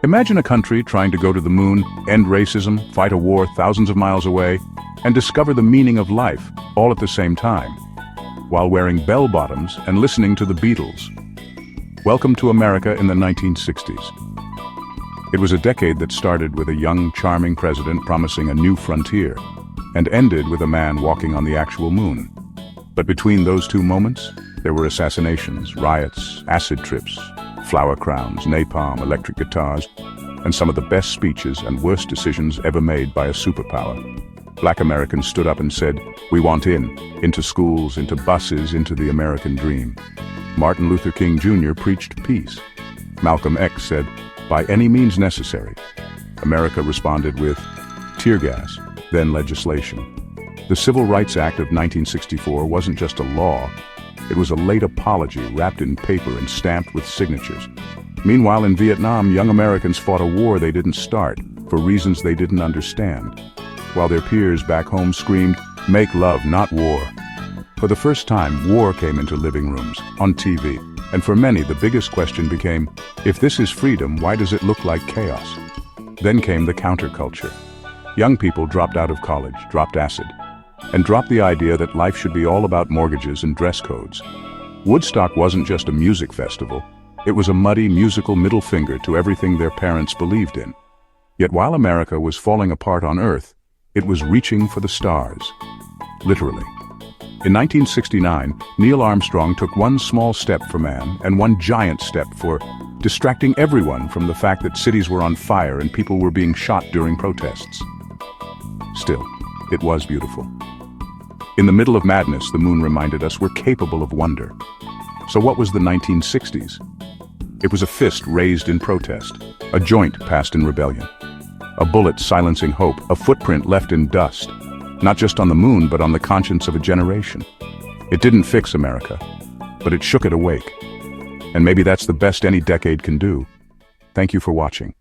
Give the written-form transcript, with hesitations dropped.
Imagine a country trying to go to the moon, end racism, fight a war thousands of miles away, and discover the meaning of life, all at the same time, while wearing bell-bottoms and listening to the Beatles. Welcome to America in the 1960s. It was a decade that started with a young, charming president promising a new frontier, and ended with a man walking on the actual moon. But between those two moments, there were assassinations, riots, acid trips, flower crowns, napalm, electric guitars, and some of the best speeches and worst decisions ever made by a superpower. Black Americans stood up and said, "We want into schools, into buses, into the American dream." Martin Luther King Jr. preached peace. Malcolm X said, "By any means necessary." America responded with tear gas, then legislation. The Civil Rights Act of 1964 wasn't just a law, it was a late apology wrapped in paper and stamped with signatures. Meanwhile, in Vietnam, young Americans fought a war they didn't start, for reasons they didn't understand, while their peers back home screamed, "Make love, not war." For the first time, war came into living rooms, on TV, and for many the biggest question became, if this is freedom, why does it look like chaos? Then came the counterculture. Young people dropped out of college, dropped acid, and dropped the idea that life should be all about mortgages and dress codes. Woodstock wasn't just a music festival, it was a muddy musical middle finger to everything their parents believed in. Yet while America was falling apart on Earth, it was reaching for the stars. Literally. In 1969, Neil Armstrong took one small step for man and one giant step for distracting everyone from the fact that cities were on fire and people were being shot during protests. Still, it was beautiful. In the middle of madness, the moon reminded us we're capable of wonder. So what was the 1960s? It was a fist raised in protest, a joint passed in rebellion, a bullet silencing hope, a footprint left in dust, not just on the moon, but on the conscience of a generation. It didn't fix America, but it shook it awake. And maybe that's the best any decade can do. Thank you for watching.